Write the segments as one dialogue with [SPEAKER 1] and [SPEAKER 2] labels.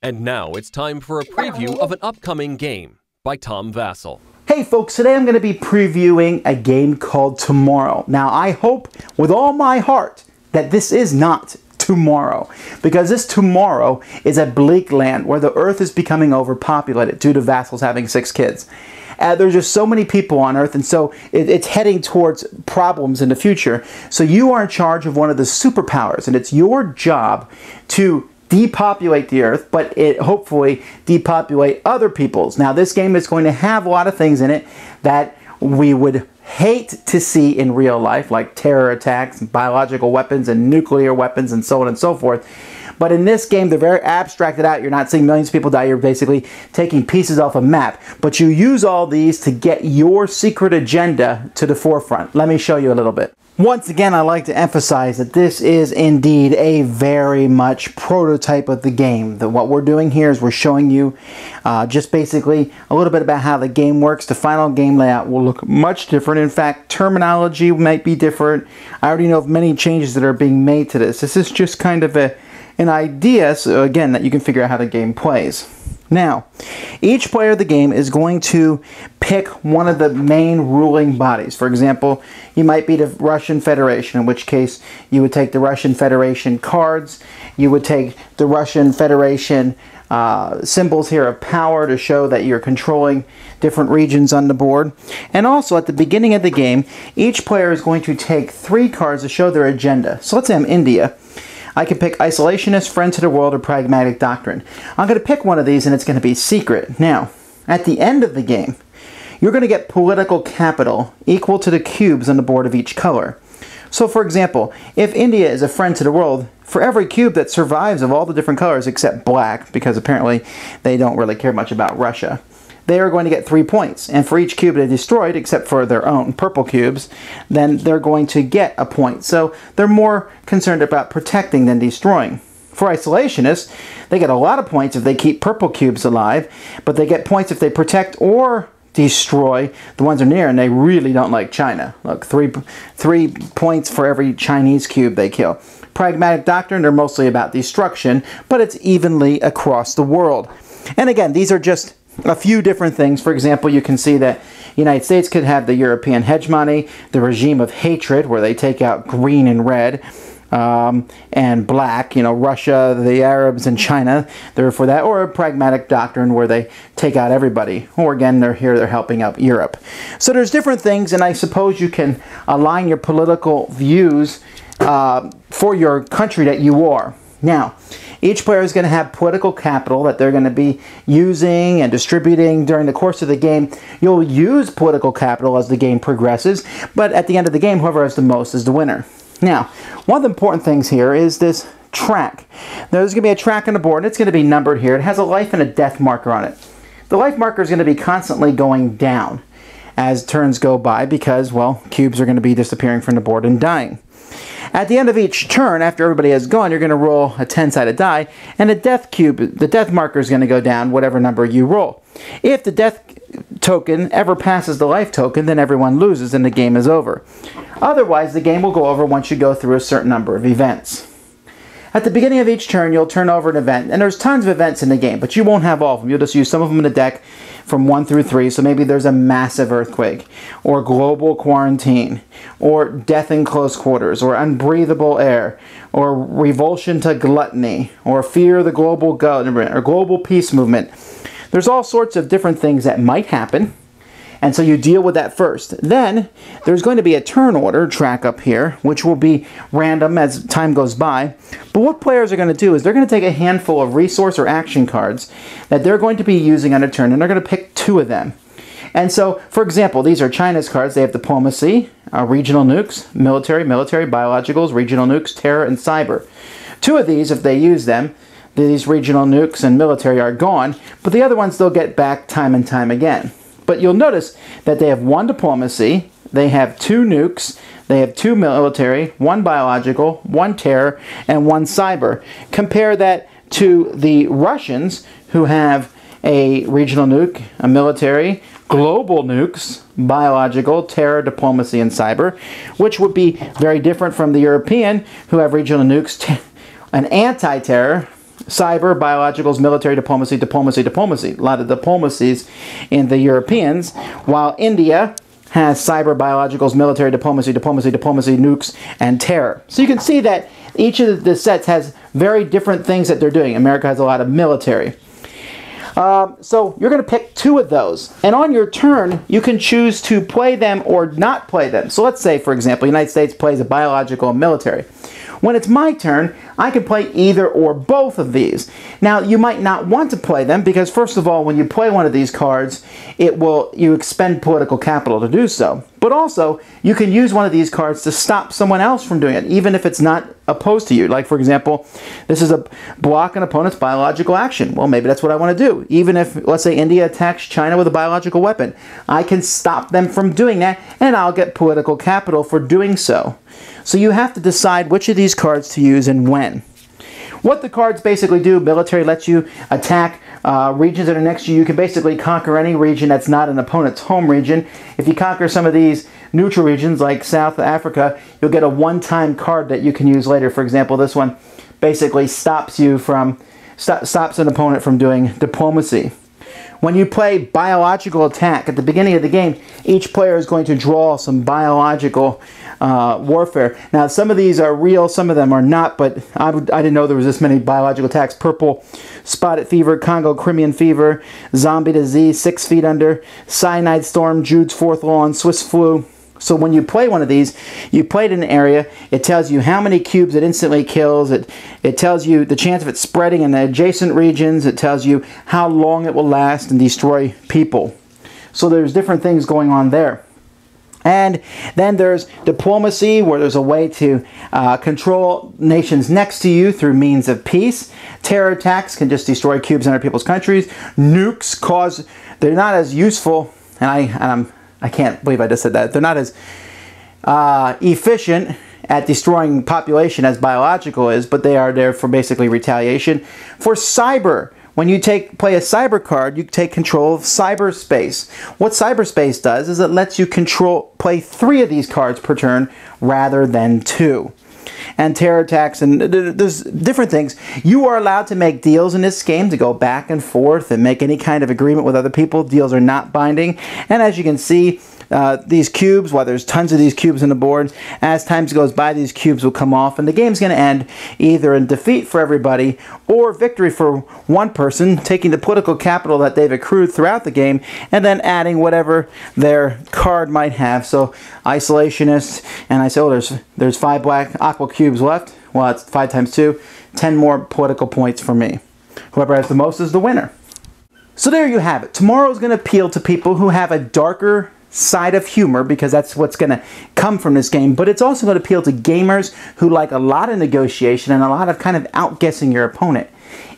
[SPEAKER 1] And now it's time for a preview of an upcoming game by Tom Vasel.
[SPEAKER 2] Hey folks, today I'm going to be previewing a game called Tomorrow. Now I hope with all my heart that this is not tomorrow, because this tomorrow is a bleak land where the earth is becoming overpopulated due to Vasel's having 6 kids. There's just so many people on Earth, and so it's heading towards problems in the future. So you are in charge of one of the superpowers, and it's your job to depopulate the Earth, but hopefully depopulate other peoples. Now this game is going to have a lot of things in it that we would hate to see in real life, like terror attacks, biological weapons, and nuclear weapons, and so on and so forth. But in this game, they're very abstracted out. You're not seeing millions of people die. You're basically taking pieces off a map. But you use all these to get your secret agenda to the forefront. Let me show you a little bit. Once again, I like to emphasize that this is indeed a very much prototype of the game. What we're doing here is we're showing you just basically a little bit about how the game works. The final game layout will look much different. In fact, terminology might be different. I already know of many changes that are being made to this. This is just kind of an idea, so again, that you can figure out how the game plays. Now, each player of the game is going to pick one of the main ruling bodies. For example, you might be the Russian Federation, in which case you would take the Russian Federation cards. You would take the Russian Federation symbols here of power to show that you're controlling different regions on the board. And also, at the beginning of the game, each player is going to take 3 cards to show their agenda. So let's say I'm India. I can pick Isolationist, Friend to the World, or Pragmatic Doctrine. I'm going to pick one of these and it's going to be secret. Now, at the end of the game, you're going to get political capital equal to the cubes on the board of each color. So for example, if India is a friend to the world, for every cube that survives of all the different colors except black, because apparently they don't really care much about Russia, they are going to get 3 points. And for each cube they destroyed, except for their own purple cubes, then they're going to get a point. So they're more concerned about protecting than destroying. For Isolationists, they get a lot of points if they keep purple cubes alive, but they get points if they protect or destroy the ones that are near, and they really don't like China. Look, three points for every Chinese cube they kill. Pragmatic Doctrine, they're mostly about destruction, but it's evenly across the world. And again, these are just a few different things. For example, you can see that the United States could have the European hegemony, the regime of hatred, where they take out green and red, and black, you know, Russia, the Arabs, and China, they're for that, or a Pragmatic Doctrine where they take out everybody, or again, they're helping out Europe. So there's different things, and I suppose you can align your political views for your country that you are. Now, each player is going to have political capital that they're going to be using and distributing during the course of the game. You'll use political capital as the game progresses, but at the end of the game, whoever has the most is the winner. Now, one of the important things here is this track. There's going to be a track on the board, and it's going to be numbered here. It has a life and a death marker on it. The life marker is going to be constantly going down as turns go by because, well, cubes are going to be disappearing from the board and dying. At the end of each turn, after everybody has gone, you're going to roll a 10-sided die, and the death marker is going to go down whatever number you roll. If the death token ever passes the life token, then everyone loses and the game is over. Otherwise, the game will go over once you go through a certain number of events. At the beginning of each turn, you'll turn over an event, and there's tons of events in the game, but you won't have all of them. You'll just use some of them in the deck from 1 through 3, so maybe there's a massive earthquake, or global quarantine, or death in close quarters, or unbreathable air, or revulsion to gluttony, or fear of the global government, or global peace movement. There's all sorts of different things that might happen, and so you deal with that first. Then, there's going to be a turn order track up here, which will be random as time goes by. But what players are going to do is they're going to take a handful of resource or action cards that they're going to be using on a turn, and they're going to pick 2 of them. And so, for example, these are China's cards. They have diplomacy, regional nukes, military, biologicals, regional nukes, terror, and cyber. 2 of these, if they use them, these regional nukes and military are gone, but the other ones they'll get back time and time again. But you'll notice that they have 1 diplomacy, they have 2 nukes, they have 2 military, 1 biological, 1 terror, and 1 cyber. Compare that to the Russians, who have a regional nuke, a military, global nukes, biological, terror, diplomacy, and cyber, which would be very different from the European, who have regional nukes, an anti-terror, cyber, biologicals, military, diplomacy, diplomacy, diplomacy. A lot of diplomacies in the Europeans, while India has cyber, biologicals, military, diplomacy, diplomacy, diplomacy, nukes, and terror. So you can see that each of the sets has very different things that they're doing. America has a lot of military. So you're going to pick 2 of those. And on your turn, you can choose to play them or not play them. So let's say, for example, the United States plays a biological and military. When it's my turn, I can play either or both of these. Now, you might not want to play them because, first of all, when you play one of these cards, you expend political capital to do so. But also, you can use one of these cards to stop someone else from doing it, even if it's not opposed to you. Like, for example, this is a block an opponent's biological action. Well, maybe that's what I want to do. Even if, let's say, India attacks China with a biological weapon, I can stop them from doing that, and I'll get political capital for doing so. So you have to decide which of these cards to use and when. What the cards basically do, military lets you attack regions that are next to you. You can basically conquer any region that's not an opponent's home region. If you conquer some of these neutral regions like South Africa, you'll get a one-time card that you can use later. For example, this one basically stops an opponent from doing diplomacy. When you play biological attack at the beginning of the game, each player is going to draw some biological warfare. Now, some of these are real, some of them are not, but I didn't know there was this many biological attacks. Purple spotted fever, Congo Crimean fever, zombie disease, 6 feet under, cyanide storm, Jude's fourth law, and Swiss flu. So when you play one of these, you play it in an area, it tells you how many cubes it instantly kills, it tells you the chance of it spreading in the adjacent regions, it tells you how long it will last and destroy people. So there's different things going on there. And then there's diplomacy, where there's a way to control nations next to you through means of peace. Terror attacks can just destroy cubes in other people's countries. Nukes they're not as useful, and I can't believe I just said that. They're not as efficient at destroying population as biological is, but they are there for basically retaliation. For cyber, when you play a cyber card, you take control of cyberspace. What cyberspace does is it lets you play 3 of these cards per turn rather than 2. And terror attacks, and there's different things. You are allowed to make deals in this game to go back and forth and make any kind of agreement with other people. Deals are not binding. And as you can see, these cubes, while there's tons of these cubes on the board, as time goes by, these cubes will come off, and the game's going to end either in defeat for everybody or victory for one person, taking the political capital that they've accrued throughout the game and then adding whatever their card might have. So isolationists, and I say, oh, there's 5 black aqua cubes left. Well, it's 5 times 2, 10 more political points for me. Whoever has the most is the winner. So there you have it. Tomorrow is going to appeal to people who have a darker side of humor, because that's what's going to come from this game, but it's also going to appeal to gamers who like a lot of negotiation and a lot of kind of outguessing your opponent.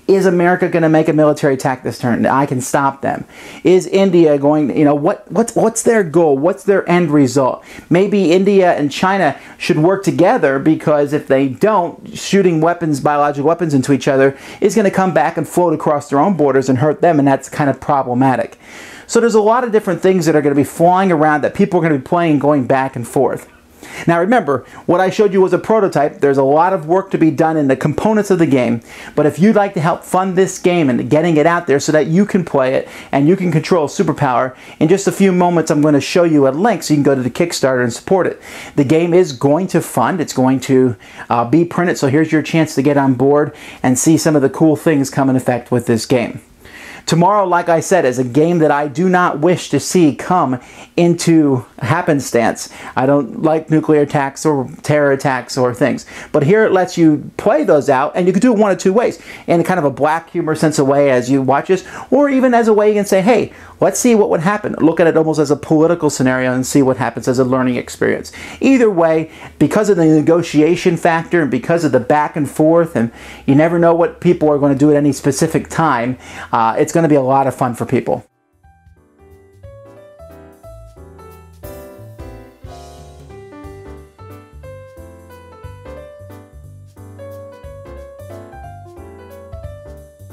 [SPEAKER 2] Is America going to make a military attack this turn? I can stop them. Is India going, what's their goal? What's their end result? Maybe India and China should work together, because if they don't, shooting biological weapons into each other is going to come back and float across their own borders and hurt them, and that's kind of problematic. So there's a lot of different things that are going to be flying around that people are going to be playing, going back and forth. Now remember, what I showed you was a prototype. There's a lot of work to be done in the components of the game, but if you'd like to help fund this game and getting it out there so that you can play it and you can control superpower, in just a few moments I'm going to show you a link so you can go to the Kickstarter and support it. The game is going to fund, it's going to be printed, so here's your chance to get on board and see some of the cool things come in effect with this game. Tomorrow, like I said, is a game that I do not wish to see come into happenstance. I don't like nuclear attacks or terror attacks or things. But here it lets you play those out, and you can do it one of 2 ways. In kind of a black humor sense of way as you watch this, or even as a way you can say, hey, let's see what would happen. Look at it almost as a political scenario and see what happens as a learning experience. Either way, because of the negotiation factor and because of the back and forth, and you never know what people are going to do at any specific time, it's going to be a lot of fun for people.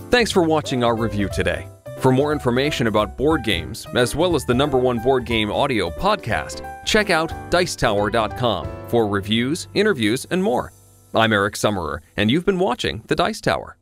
[SPEAKER 1] Thanks for watching our review today. For more information about board games, as well as the #1 board game audio podcast, check out Dicetower.com for reviews, interviews, and more. I'm Eric Summerer, and you've been watching The Dice Tower.